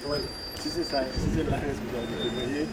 Oui, si c'est ça, si c'est la responsabilité, vous voyez.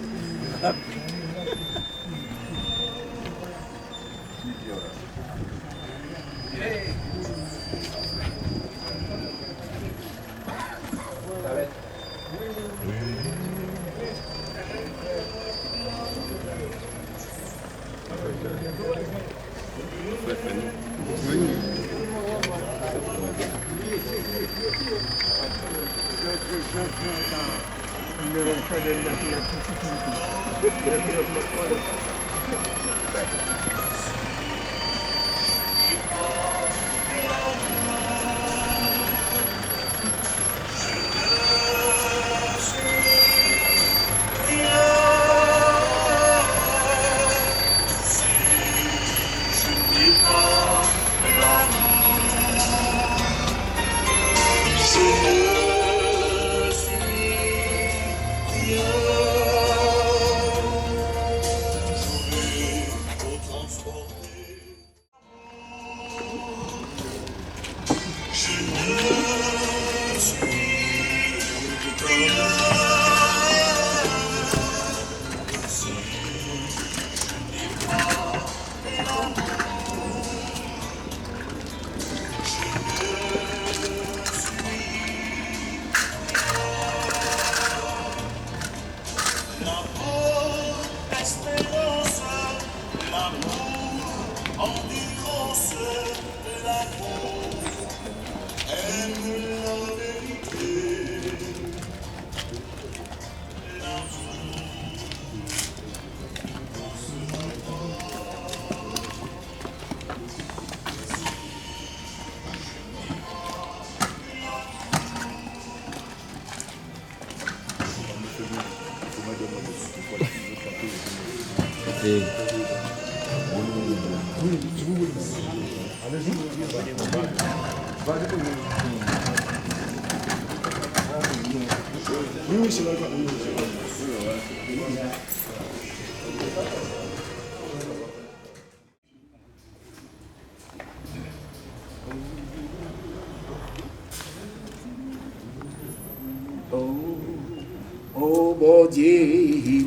Oh, bon Dieu,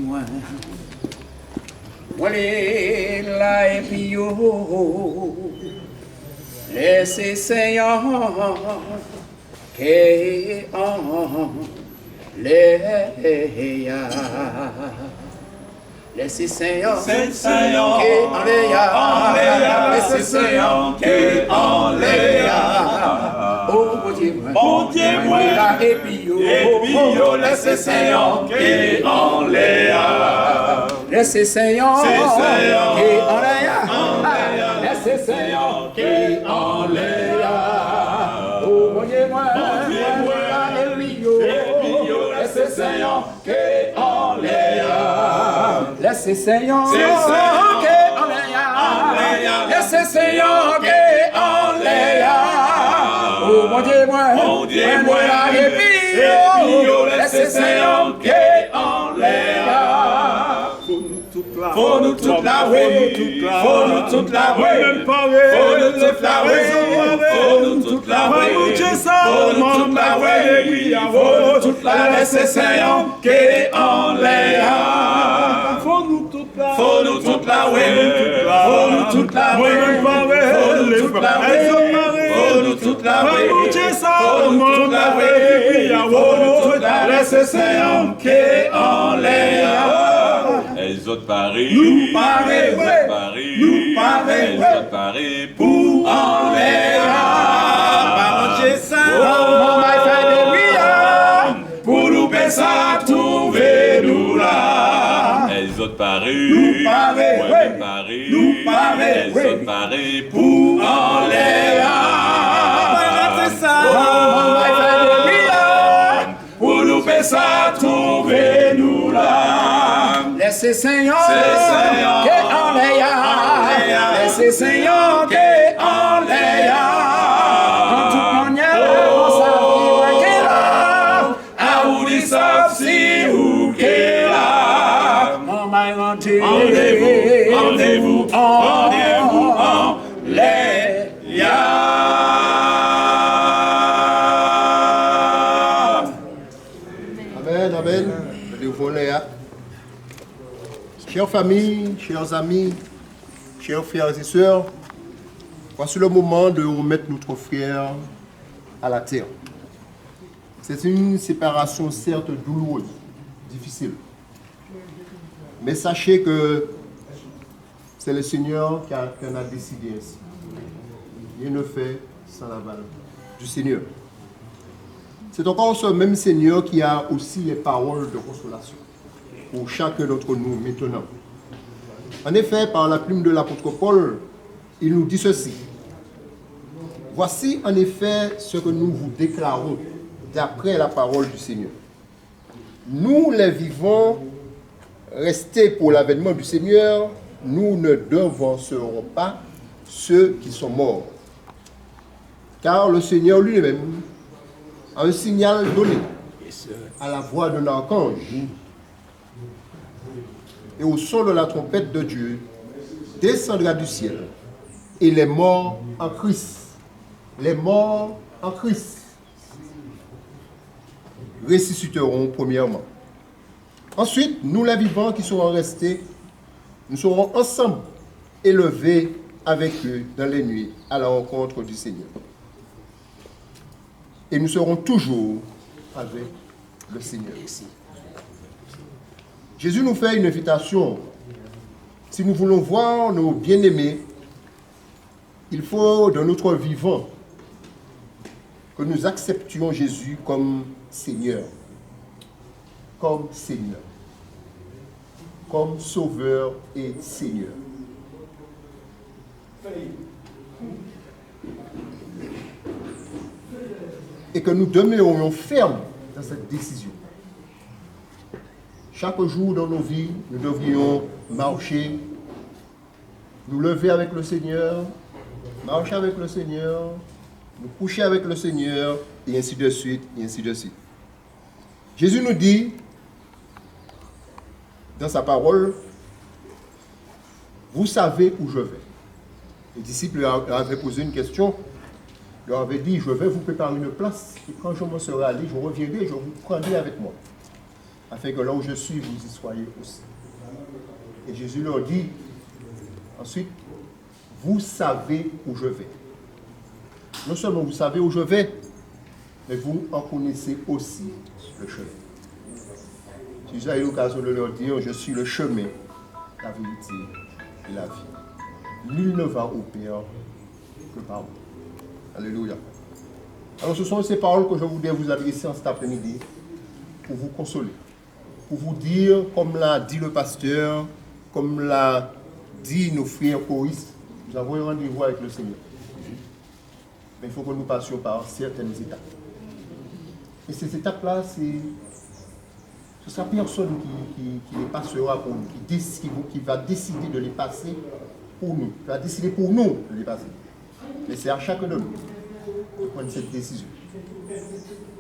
moi les là et puis yo, laissez Seigneur que en Léa. Laissez Seigneur que en Léa. Laissez Seigneur que en Léa. Oh, bon Dieu, moi là et puis yo, laissez Seigneur que en Léa. Laissez Seigneur que en Léa. Laissez Seigneur que en Léa. Oh, bon Dieu, moi là et puis yo, laissez Seigneur que en Léa. Laissez Seigneur que en Léa. Laissez Seigneur que en Léa. Oh, mon Dieu, moi là et puis yo, laissez Seigneur que en Léa. Faut nous toute la way, faut nous toute la way, faut nous toute la way, faut nous toute la way, faut nous toute la way, faut toute la laisser Seigneur que en Léa. Faut nous toute la way, faut nous toute la way, faut nous toute la way, faut nous toute la way, faut nous toute la way, faut nous toute la laisser Seigneur que en Léa. Elles ont Paris, nous Paris, nous Paris, elles ont Paris pour en Léa. Manger ça, mon maïfé de pour nous baisser, trouver nous là. Elles ont Paris, nous Paris, nous Paris, elles ont Paris pour en Léa. Manger ça, mon maïfé de pour nous baisser, trouver nous là. Laissez Seigneur que en Léa. Laissez Seigneur que en Léa. En toute manière, on s'appelle que là. À où dit ça si ou que là. Rendez-vous en Léa. Amen, amen. Chères familles, chers amis, chers frères et sœurs, voici le moment de remettre notre frère à la terre. C'est une séparation certes douloureuse, difficile. Mais sachez que c'est le Seigneur qui en a décidé ainsi. Il ne fait sans l'aval du Seigneur. C'est encore ce même Seigneur qui a aussi les paroles de consolation pour chacun d'entre nous maintenant. En effet, par la plume de l'apôtre Paul, il nous dit ceci. Voici en effet ce que nous vous déclarons d'après la parole du Seigneur. Nous, les vivants, restés pour l'avènement du Seigneur, nous ne devancerons pas ceux qui sont morts. Car le Seigneur lui-même a un signal donné à la voix d'un archange et au son de la trompette de Dieu descendra du ciel et les morts en Christ ressusciteront premièrement. Ensuite, nous les vivants qui serons restés, nous serons ensemble élevés avec eux dans les nuits à la rencontre du Seigneur. Et nous serons toujours avec le Seigneur. Jésus nous fait une invitation. Si nous voulons voir nos bien-aimés, il faut dans notre vivant que nous acceptions Jésus comme Seigneur, comme Sauveur et Seigneur. Et que nous demeurions fermes dans cette décision. Chaque jour dans nos vies, nous devrions marcher, nous lever avec le Seigneur, marcher avec le Seigneur, nous coucher avec le Seigneur, et ainsi de suite, et ainsi de suite. Jésus nous dit, dans sa parole, vous savez où je vais. Les disciples leur avaient posé une question, leur avaient dit, je vais vous préparer une place, et quand je m'en serai allé, je reviendrai, je vous prendrai avec moi, afin que là où je suis, vous y soyez aussi. Et Jésus leur dit, ensuite, vous savez où je vais. Non seulement vous savez où je vais, mais vous en connaissez aussi le chemin. Jésus a eu l'occasion de leur dire, je suis le chemin, la vérité et la vie. Nul ne va au Père que par moi. Alléluia. Alors ce sont ces paroles que je voudrais vous adresser en cet après-midi pour vous consoler, pour vous dire, comme l'a dit le pasteur, comme l'a dit nos frères choristes, nous avons un rendez-vous avec le Seigneur. Mais il faut que nous passions par certaines étapes. Et ces étapes-là, ce sera personne qui les passera pour nous, qui va décider de les passer pour nous, qui va décider pour nous de les passer. Mais c'est à chacun de nous de prendre cette décision.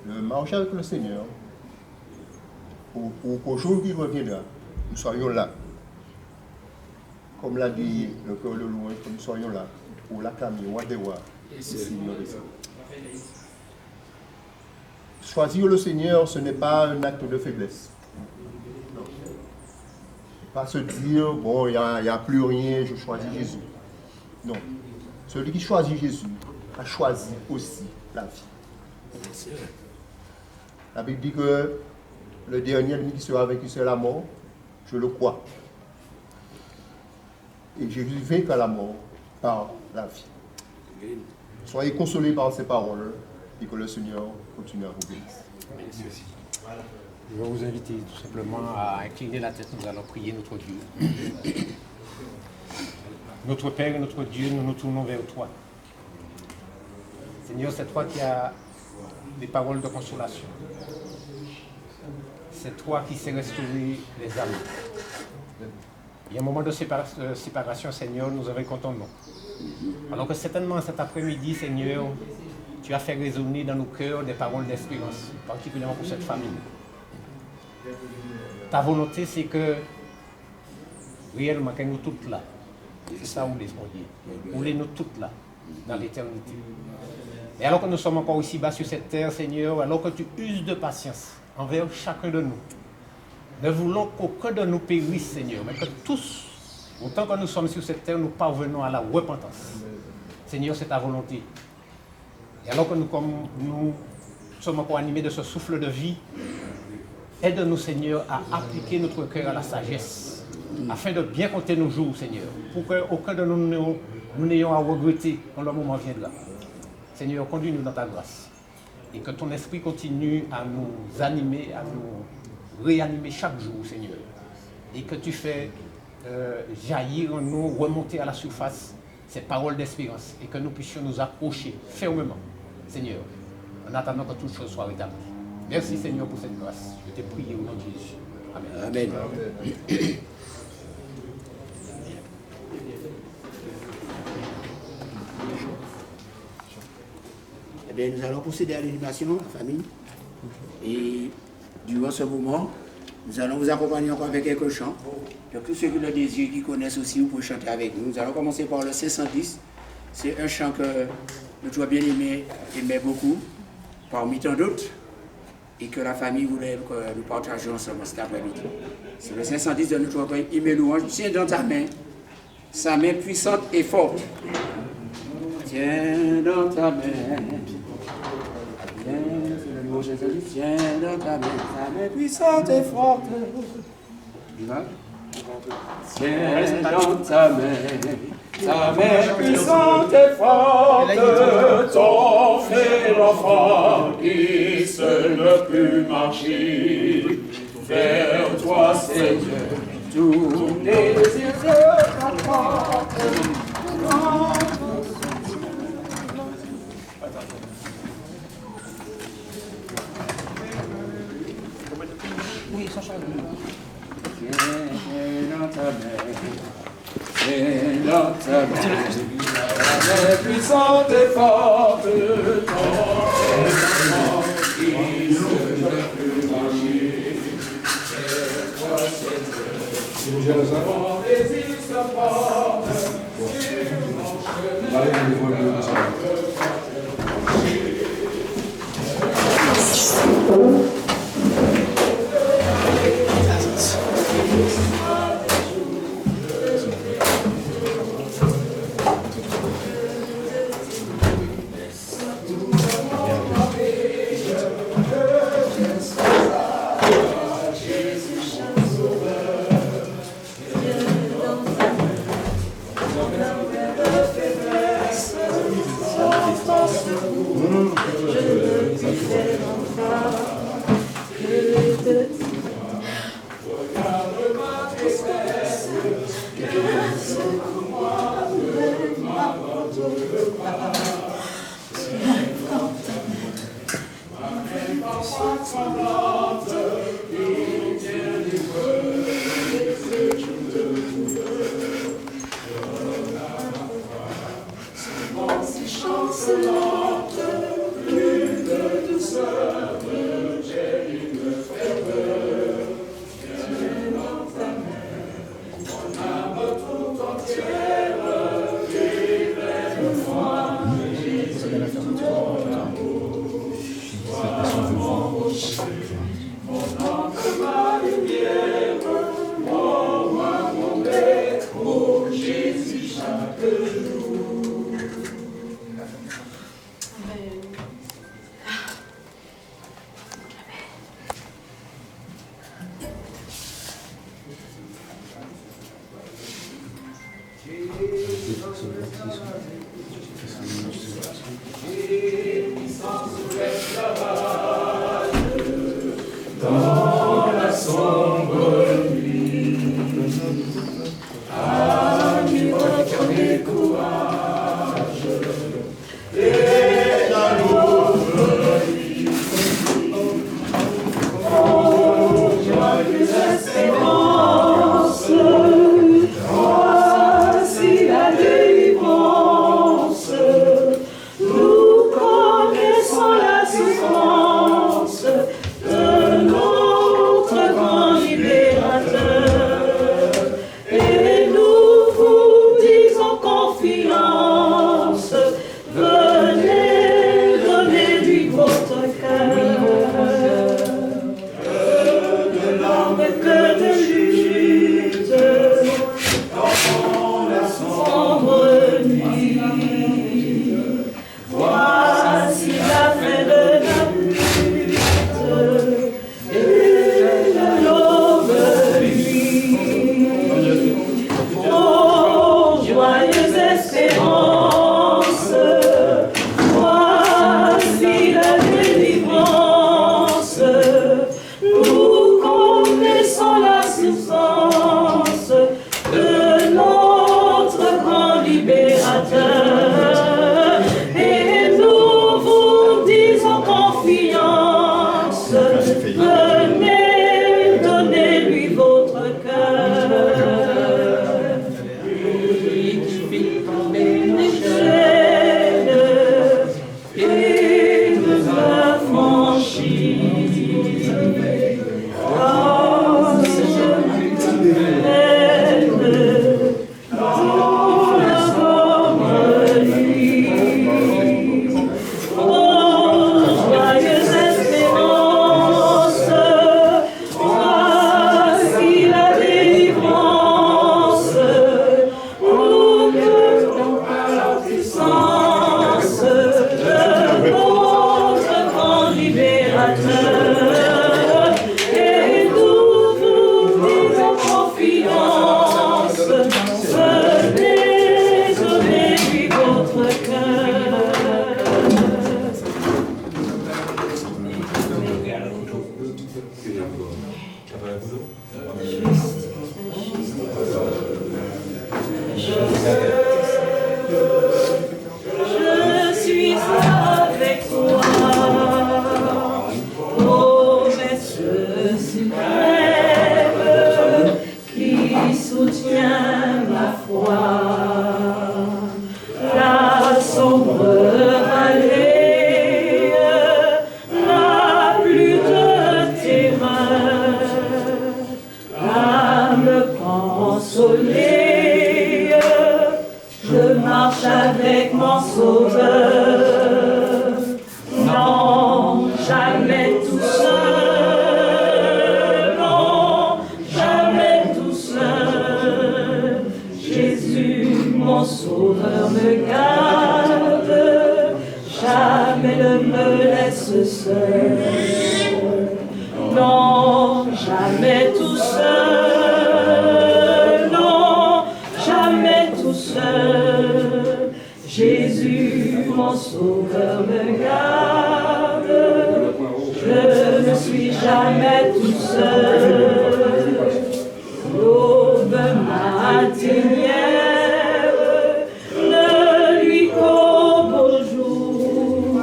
De marcher avec le Seigneur pour qu'au jour qui reviendra, nous soyons là. Comme l'a dit le cœur de loin, que nous soyons là pour l'acclamer, Wadewa, le Seigneur des Seigneurs. Choisir le Seigneur, ce n'est pas un acte de faiblesse. Non. Pas se dire, bon, il n'y a plus rien, je choisis Jésus. Non. Celui qui choisit Jésus a choisi aussi la vie. La Bible dit que le dernier ennemi qui sera vaincu, c'est la mort. Je le crois. Et Jésus vainc la mort par la vie. Soyez consolés par ces paroles et que le Seigneur continue à vous bénir. Je vais vous inviter tout simplement à incliner la tête. Nous allons prier notre Dieu. Notre Père et notre Dieu, nous nous tournons vers toi. Seigneur, c'est toi qui as des paroles de consolation. C'est toi qui sais restaurer les âmes. Il y a un moment de séparation, Seigneur, nous avons ton nom. Alors que certainement cet après-midi, Seigneur, tu as fait résonner dans nos cœurs des paroles d'espérance, particulièrement pour cette famille. Ta volonté, c'est que réellement, que nous toutes là, c'est ça où les Dieu, nous toutes là, dans l'éternité. Et alors que nous sommes encore ici bas sur cette terre, Seigneur, alors que tu uses de patience envers chacun de nous, ne voulons qu'aucun de nous périsse, Seigneur, mais que tous, autant que nous sommes sur cette terre, nous parvenons à la repentance. Seigneur, c'est ta volonté. Et alors que nous sommes encore animés de ce souffle de vie, aide-nous, Seigneur, à appliquer notre cœur à la sagesse, afin de bien compter nos jours, Seigneur, pour qu'aucun de nous n'ayons à regretter quand le moment viendra. Seigneur, conduis-nous dans ta grâce. Et que ton esprit continue à nous animer, à nous réanimer chaque jour, Seigneur. Et que tu fais jaillir en nous, remonter à la surface ces paroles d'espérance. Et que nous puissions nous accrocher fermement, Seigneur, en attendant que toutes choses soient rétablies. Merci, Seigneur, pour cette grâce. Je t'ai prié au nom de Jésus. Amen. Amen. Eh bien, nous allons procéder à l'animation, la famille. Et durant ce moment, nous allons vous accompagner encore avec quelques chants. Donc, tous ceux qui le désirent, qui connaissent aussi, vous pouvez chanter avec nous. Nous allons commencer par le 510. C'est un chant que notre bien-aimé aimait beaucoup, parmi tant d'autres, et que la famille voulait que nous partagions ensemble cet après-midi. C'est le 510 de notre recueil Hymne louange. Tiens dans ta main, sa main puissante et forte. Tiens dans ta main. Tiens dans ta main puissante et forte. Tiens dans ta main puissante et forte. Ton frère l'enfant qui seul ne peut marcher. Vers toi, Seigneur, tous les désirs de ta porte. Oui, ça change. Tiens dans ta main puissante et forte, ton qui se peut marcher, vers toi, Seigneur, ton désir se porte, sur mon chemin. Et Venez, donnez-lui votre cœur. Lui qui fit tomber les chaînes et nous a franchis. Je suis avec toi, ô Maître suprême, qui soutient ma foi. La sombre vallée n'a plus de terreur à me consoler. Je marche avec mon Sauveur, non, jamais tout seul, non, jamais tout seul. Jésus, mon Sauveur, me garde, jamais ne me laisse seul, non, jamais tout seul, non, jamais tout seul. Jésus, mon Sauveur, me garde, je ne suis jamais tout seul. L'aube matinière ne lui qu'au beau jour.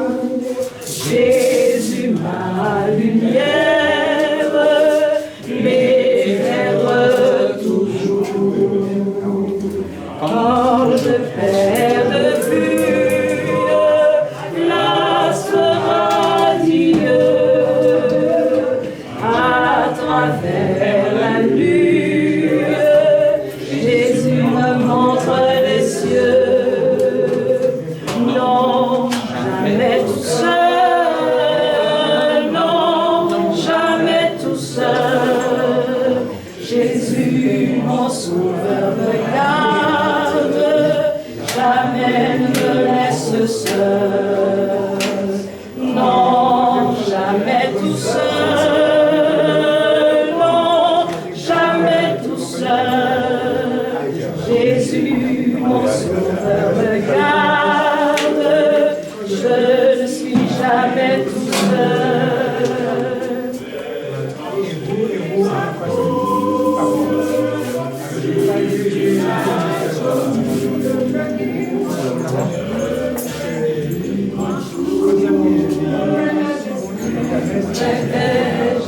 Jésus, ma lumière, m'éclaire toujours. Quand je perds de vue l'astre radieux, à travers la lune, Jésus me montre les cieux. Non, jamais tout seul, non, jamais tout seul. Jésus, mon Sauveur, me garde, jamais ne me laisse seul. Non, jamais tout seul, non, jamais tout seul. Jésus, mon Sauveur, me garde, je ne suis jamais tout seul.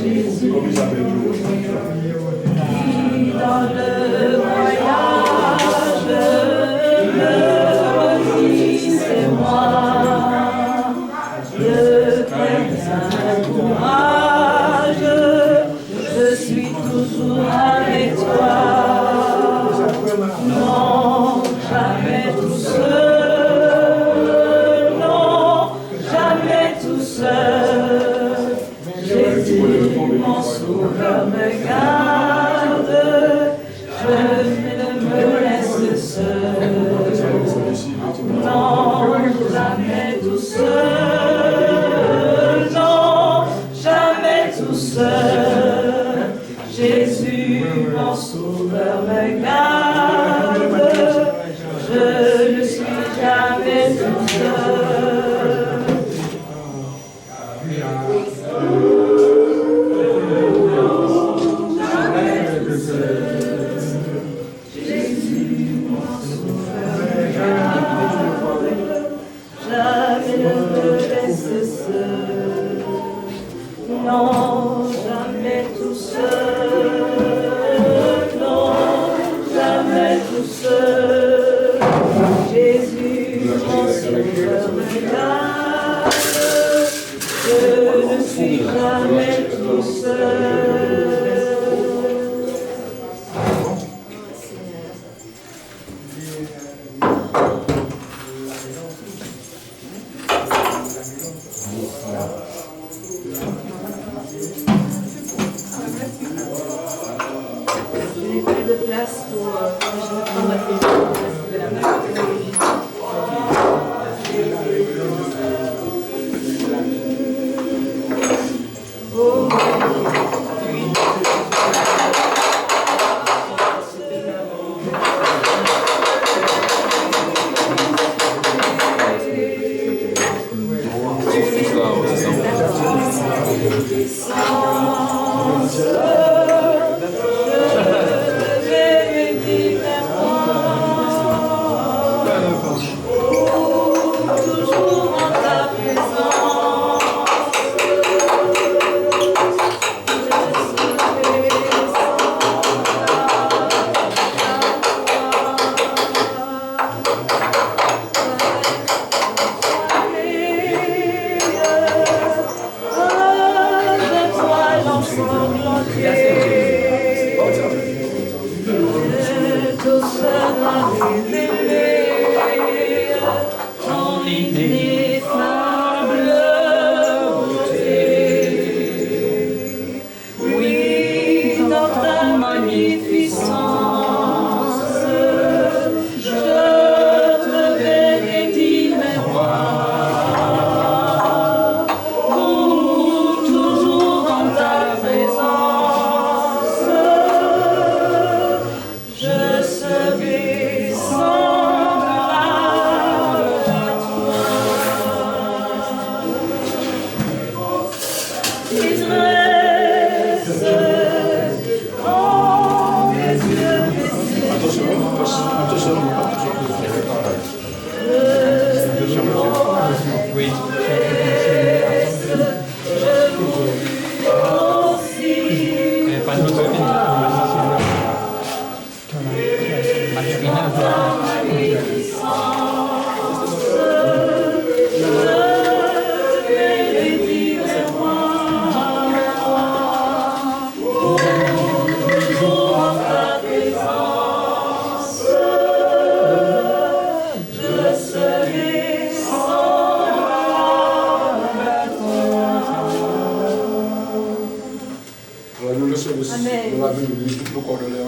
Jésus, qui dans le voyage me redit c'est moi, le plein courage, je suis toujours avec toi. Non, jamais tout seul, non, jamais tout seul. Jésus, mon Sauveur, me garde, je ne me laisse seul. Non, jamais tout seul, non, jamais tout seul. Jésus, mon Sauveur, me garde, je ne suis jamais tout seul. Jamais ne me laisse seul. Non, place pour prendre la place de la main.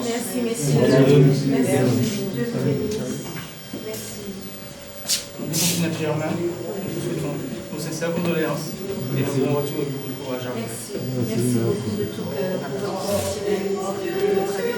Merci, messieurs. Merci. Notre Germain, nous souhaitons nos sincères condoléances et un bon retour et beaucoup de courage à vous. Merci beaucoup de tout cœur pour votre professionnalisme, de votre